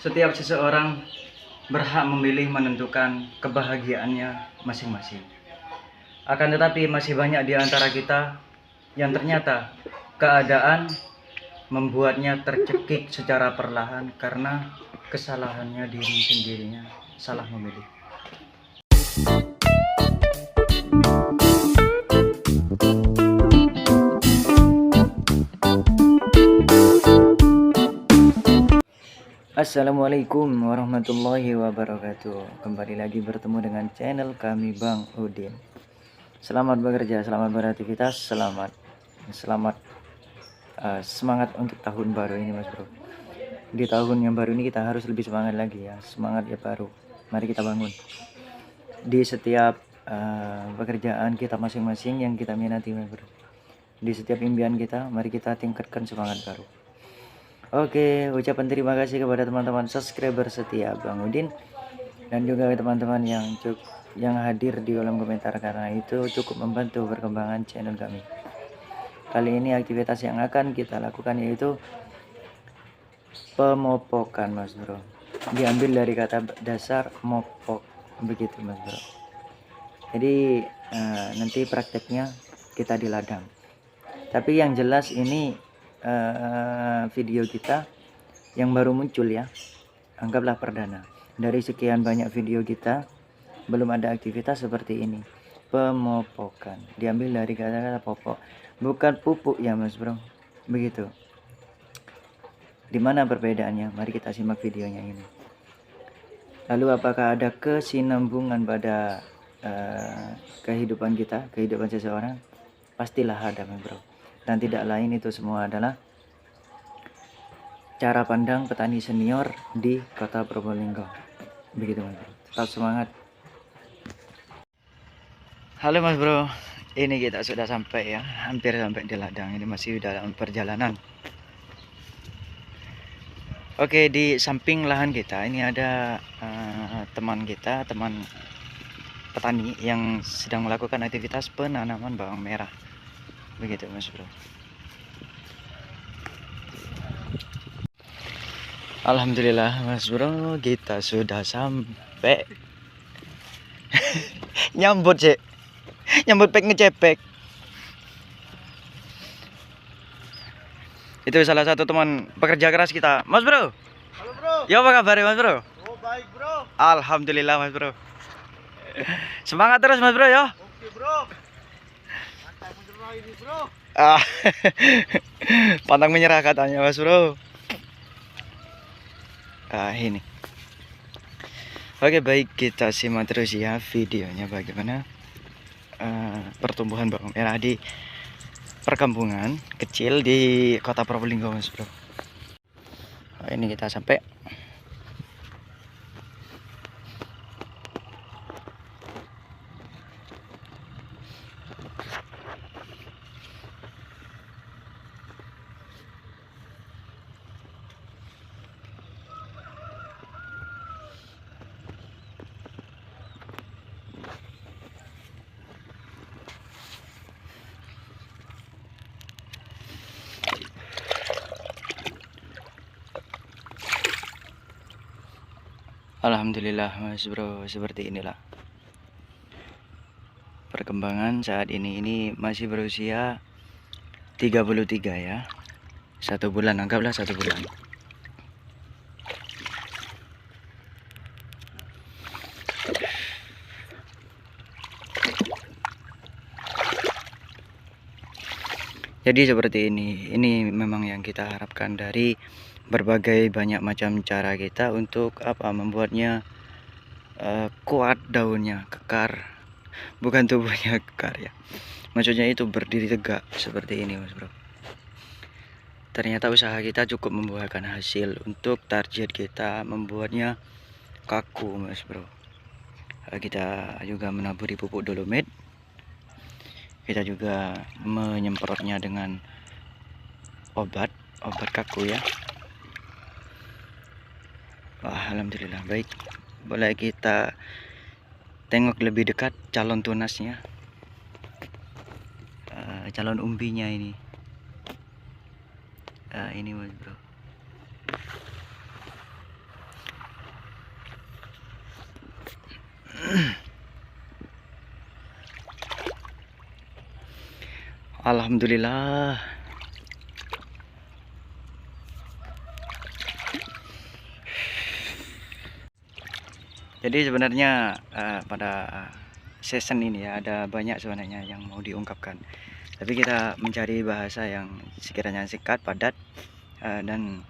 Setiap seseorang berhak memilih menentukan kebahagiaannya masing-masing. Akan tetapi masih banyak di antara kita yang ternyata keadaan membuatnya tercekik secara perlahan karena kesalahannya diri sendirinya salah memilih. Assalamualaikum warahmatullahi wabarakatuh. Kembali lagi bertemu dengan channel kami Bang Udin. Selamat bekerja, selamat beraktivitas, selamat semangat untuk tahun baru ini Mas Bro. Di tahun yang baru ini kita harus lebih semangat lagi ya. Semangat ya baru. Mari kita bangun. Di setiap pekerjaan kita masing-masing yang kita minati Mas Bro. Di setiap impian kita, mari kita tingkatkan semangat baru. Oke, ucapan terima kasih kepada teman-teman subscriber setia Bang Udin dan juga teman-teman yang hadir di kolom komentar, karena itu cukup membantu perkembangan channel kami. Kali ini aktivitas yang akan kita lakukan yaitu pemopokan Mas Bro. Diambil dari kata dasar mopok, begitu Mas Bro. Jadi nanti prakteknya kita di ladang. Tapi yang jelas ini video kita yang baru muncul ya, anggaplah perdana. Dari sekian banyak video kita belum ada aktivitas seperti ini, pemopokan. Diambil dari kata-kata popok, bukan pupuk ya Mas Bro, begitu. Dimana perbedaannya? Mari kita simak videonya ini. Lalu apakah ada kesinambungan pada kehidupan kita, kehidupan seseorang? Pastilah ada Mas Bro. Dan tidak lain itu semua adalah cara pandang petani senior di Kota Probolinggo. Begitu Mas Bro. Tetap semangat. Halo Mas Bro. Ini kita sudah sampai ya, hampir sampai di ladang. Ini masih dalam perjalanan. Oke, di samping lahan kita ini ada teman petani yang sedang melakukan aktivitas penanaman bawang merah. Begitu Mas Bro. Alhamdulillah Mas Bro, kita sudah sampai. Nyambut sih, nyambut pek ngecepek. Itu salah satu teman pekerja keras kita, Mas Bro. Halo Bro. Ya apa kabar Mas Bro? Oh baik Bro. Alhamdulillah Mas Bro. Semangat terus Mas Bro ya. Oke Bro. Mantap menyerah ini Bro. Pantang menyerah katanya Mas Bro. Ini. Oke, baik, kita simak terus ya videonya bagaimana pertumbuhan bawang merah di perkampungan kecil di Kota Probolinggo Mas Bro. Ini kita sampai. Alhamdulillah Mas Bro, seperti inilah perkembangan saat ini. Ini masih berusia 33 ya, 1 bulan, anggaplah 1 bulan. Jadi seperti ini memang yang kita harapkan dari berbagai banyak macam cara kita untuk membuatnya kuat daunnya, kekar, bukan tubuhnya kekar ya, maksudnya itu berdiri tegak seperti ini Mas Bro. Ternyata usaha kita cukup membuahkan hasil. Untuk target kita membuatnya kaku Mas Bro. Kita juga menaburi pupuk dolomit, kita juga menyemprotnya dengan obat kaku ya. Alhamdulillah baik. Boleh kita tengok lebih dekat calon tunasnya, calon umbinya ini. Ini Mas Bro. Alhamdulillah. Jadi sebenarnya pada season ini ya ada banyak sebenarnya yang mau diungkapkan. Tapi kita mencari bahasa yang sekiranya singkat, padat, dan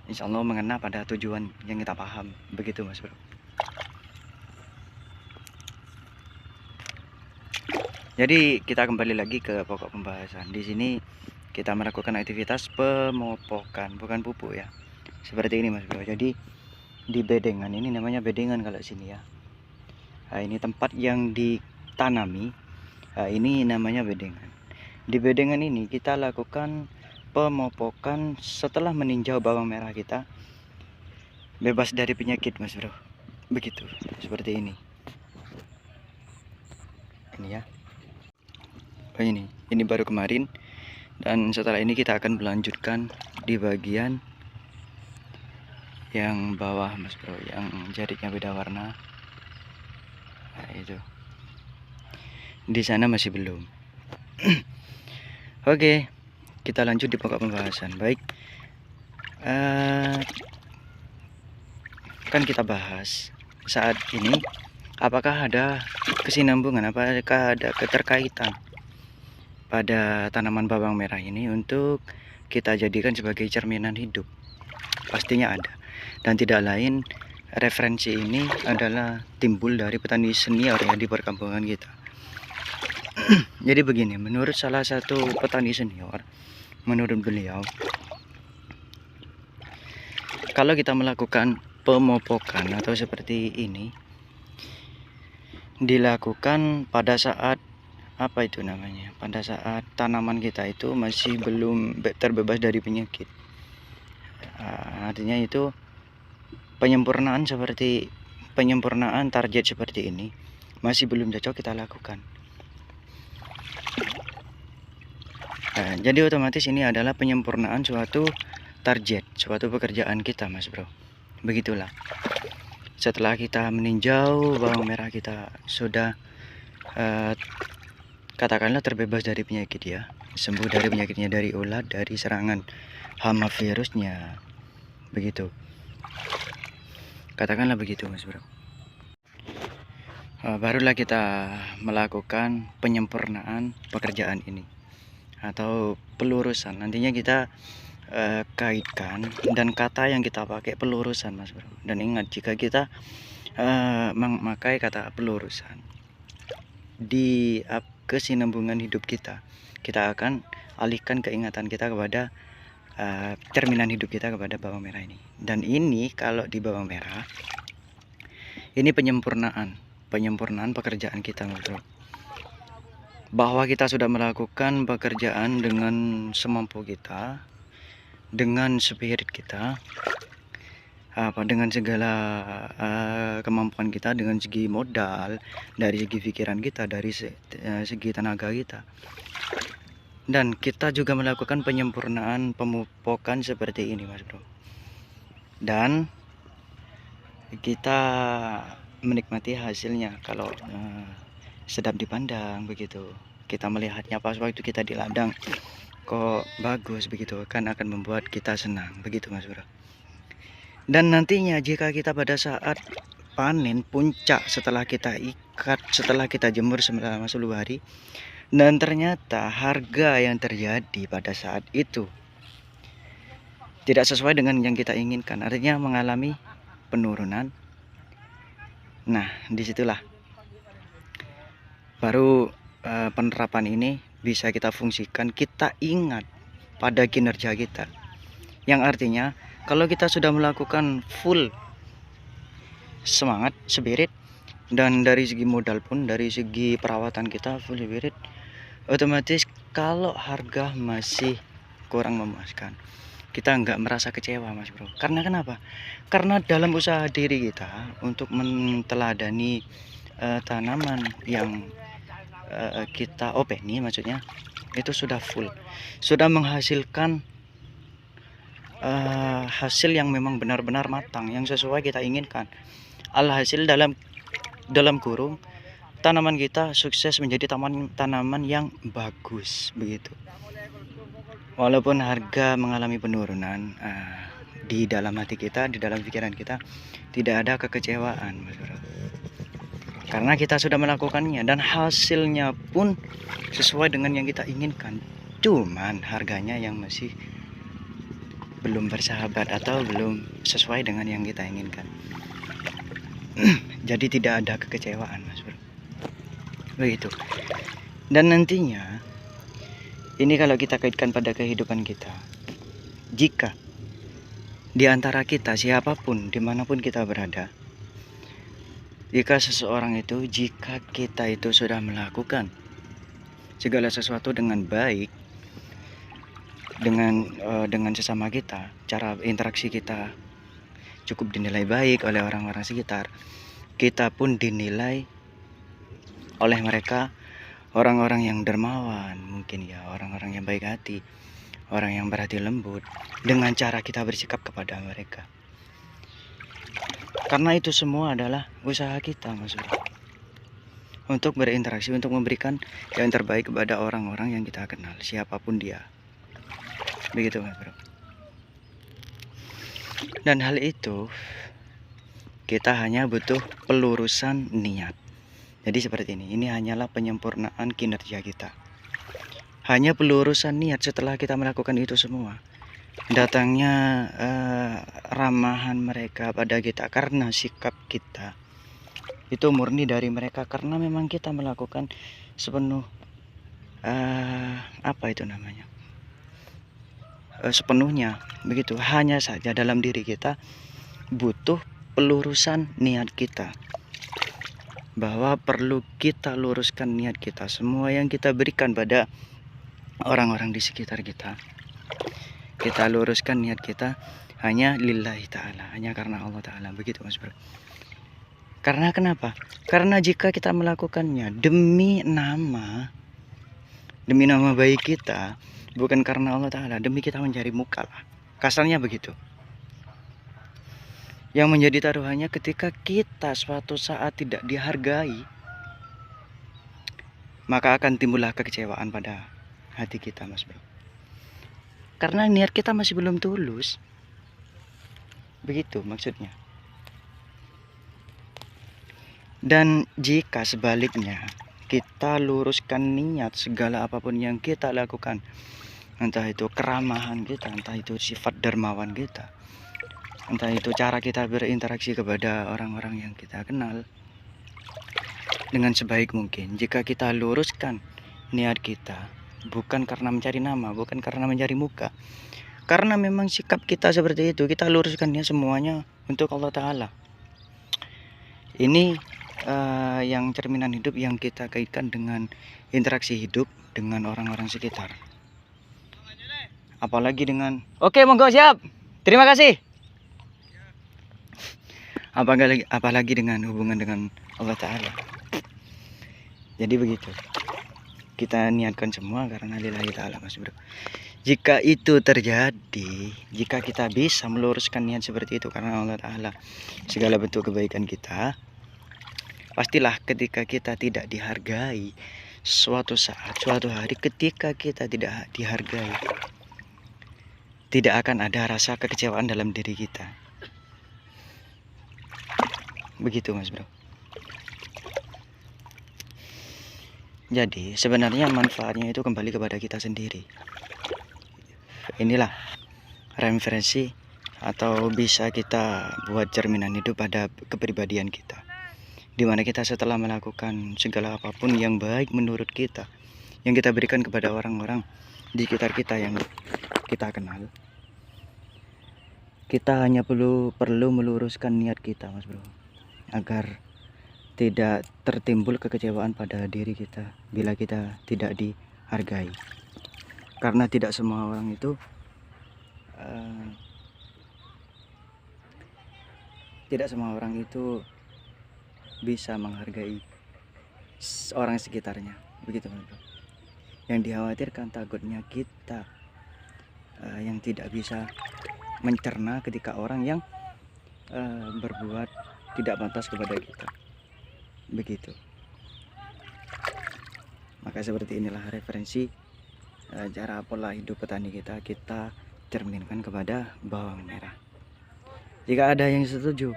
insya Allah mengena pada tujuan yang kita paham. Begitu Mas Bro. Jadi kita kembali lagi ke pokok pembahasan. Di sini kita melakukan aktivitas pemopokan, bukan pupuk ya. Seperti ini Mas Bro. Jadi di bedengan ini namanya bedengan kalau sini ya. Nah, ini tempat yang ditanami. Nah, ini namanya bedengan. Di bedengan ini kita lakukan pemopokan setelah meninjau bawang merah kita bebas dari penyakit Mas Bro. Begitu, seperti ini. Ini ya. Oh, ini baru kemarin, dan setelah ini kita akan melanjutkan di bagian yang bawah Mas Bro, yang jaritnya beda warna. Nah, itu di sana masih belum. Oke, kita lanjut di pokok pembahasan. Baik, kan kita bahas saat ini apakah ada kesinambungan, apakah ada keterkaitan pada tanaman bawang merah ini untuk kita jadikan sebagai cerminan hidup. Pastinya ada, dan tidak lain referensi ini adalah timbul dari petani senior ya di perkampungan kita. Jadi begini, menurut salah satu petani senior, menurut beliau, kalau kita melakukan pemopokan atau seperti ini dilakukan pada saat apa itu namanya, pada saat tanaman kita itu masih belum terbebas dari penyakit. Artinya itu penyempurnaan target seperti ini masih belum cocok kita lakukan. Jadi otomatis ini adalah penyempurnaan suatu target, suatu pekerjaan kita Mas Bro. Begitulah. Setelah kita meninjau bawang merah kita sudah katakanlah terbebas dari penyakit ya, sembuh dari penyakitnya, dari ulat, dari serangan hama virusnya, begitu, katakanlah begitu Mas Bro. Barulah kita melakukan penyempurnaan pekerjaan ini atau pelurusan. Nantinya kita kaitkan, dan kata yang kita pakai pelurusan Mas Bro. Dan ingat, jika kita memakai kata pelurusan di kesinambungan hidup kita akan alihkan keingatan kita kepada cerminan hidup kita kepada bawang merah ini. Dan ini kalau di bawang merah ini penyempurnaan pekerjaan kita Mas Bro, bahwa kita sudah melakukan pekerjaan dengan semampu kita, dengan spirit kita, dengan segala kemampuan kita, dengan segi modal, dari segi pikiran kita, dari segi tenaga kita. Dan kita juga melakukan penyempurnaan pemupukan seperti ini Mas Bro. Dan kita menikmati hasilnya kalau sedap dipandang begitu. Kita melihatnya pas waktu kita di ladang, kok bagus begitu, kan akan membuat kita senang begitu Mas Bro. Dan nantinya jika kita pada saat panen puncak, setelah kita ikat, setelah kita jemur selama 10 hari, dan ternyata harga yang terjadi pada saat itu tidak sesuai dengan yang kita inginkan, artinya mengalami penurunan. Nah, disitulah baru penerapan ini bisa kita fungsikan. Kita ingat pada kinerja kita, yang artinya kalau kita sudah melakukan full semangat, spirit, dan dari segi modal pun, dari segi perawatan kita full spirit, otomatis kalau harga masih kurang memuaskan, kita nggak merasa kecewa Mas Bro. Karena kenapa? Karena dalam usaha diri kita untuk menteladani tanaman yang kita openi, maksudnya itu sudah full, sudah menghasilkan hasil yang memang benar-benar matang, yang sesuai kita inginkan. Alhasil dalam kurung tanaman kita sukses menjadi tanaman yang bagus begitu. Walaupun harga mengalami penurunan, di dalam hati kita, di dalam pikiran kita tidak ada kekecewaan, Mas Bro. Karena kita sudah melakukannya dan hasilnya pun sesuai dengan yang kita inginkan. Cuman harganya yang masih belum bersahabat atau belum sesuai dengan yang kita inginkan. Jadi tidak ada kekecewaan, Mas Bro. Begitu. Dan nantinya ini kalau kita kaitkan pada kehidupan kita, jika di antara kita siapapun dimanapun kita berada, jika seseorang itu, jika kita itu sudah melakukan segala sesuatu dengan baik dengan sesama kita, cara interaksi kita cukup dinilai baik oleh orang-orang sekitar, kita pun dinilai oleh mereka orang-orang yang dermawan, mungkin ya, orang-orang yang baik hati, orang yang berhati lembut, dengan cara kita bersikap kepada mereka. Karena itu semua adalah usaha kita, Mas Bro, untuk berinteraksi, untuk memberikan yang terbaik kepada orang-orang yang kita kenal, siapapun dia. Begitu, Mas Bro. Dan hal itu kita hanya butuh pelurusan niat. Jadi seperti ini hanyalah penyempurnaan kinerja kita. Hanya pelurusan niat setelah kita melakukan itu semua. Datangnya ramahan mereka pada kita karena sikap kita itu murni dari mereka, karena memang kita melakukan sepenuh sepenuhnya begitu. Hanya saja dalam diri kita butuh pelurusan niat kita, bahwa perlu kita luruskan niat kita. Semua yang kita berikan pada orang-orang di sekitar kita, kita luruskan niat kita hanya lillahi ta'ala, hanya karena Allah ta'ala. Begitu, Mas Bro. Karena kenapa? Karena jika kita melakukannya demi nama baik kita, bukan karena Allah ta'ala, demi kita mencari muka lah, kasarnya begitu. Yang menjadi taruhannya ketika kita suatu saat tidak dihargai, maka akan timbullah kekecewaan pada hati kita, Mas Bro. Karena niat kita masih belum tulus. Begitu maksudnya. Dan jika sebaliknya kita luruskan niat, segala apapun yang kita lakukan, entah itu keramahan kita, entah itu sifat dermawan kita, entah itu cara kita berinteraksi kepada orang-orang yang kita kenal, dengan sebaik mungkin, jika kita luruskan niat kita, bukan karena mencari nama, bukan karena mencari muka, karena memang sikap kita seperti itu, kita luruskannya semuanya untuk Allah Ta'ala. Ini yang cerminan hidup yang kita kaitkan dengan interaksi hidup dengan orang-orang sekitar. Apalagi dengan, oke, monggo, siap, terima kasih. Apalagi dengan hubungan dengan Allah Ta'ala. Jadi begitu, kita niatkan semua karena lillahi ta'ala, Mas Bro. Jika itu terjadi, jika kita bisa meluruskan niat seperti itu karena Allah Ta'ala, segala bentuk kebaikan kita, pastilah ketika kita tidak dihargai, suatu saat, suatu hari ketika kita tidak dihargai, tidak akan ada rasa kekecewaan dalam diri kita. Begitu, Mas Bro. Jadi sebenarnya manfaatnya itu kembali kepada kita sendiri. Inilah referensi atau bisa kita buat cerminan hidup pada kepribadian kita, dimana kita setelah melakukan segala apapun yang baik menurut kita, yang kita berikan kepada orang-orang di sekitar kita yang kita kenal, kita hanya perlu meluruskan niat kita, Mas Bro, agar tidak tertimbul kekecewaan pada diri kita bila kita tidak dihargai. Karena tidak semua orang itu bisa menghargai orang sekitarnya. Begitu, Mas Bro. Yang dikhawatirkan takutnya kita yang tidak bisa mencerna ketika orang yang berbuat tidak pantas kepada kita. Begitu. Maka seperti inilah referensi cara pola hidup petani kita cerminkan kepada bawang merah. Jika ada yang setuju,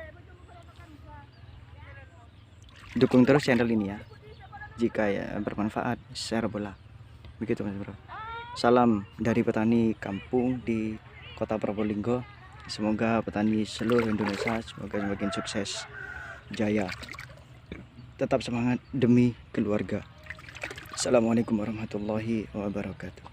dukung terus channel ini ya. Jika ya bermanfaat, share bola. Begitu Mas Bro. Salam dari petani kampung di Kota Probolinggo. Semoga petani seluruh Indonesia semoga semakin sukses, jaya. Tetap semangat demi keluarga. Assalamualaikum warahmatullahi wabarakatuh.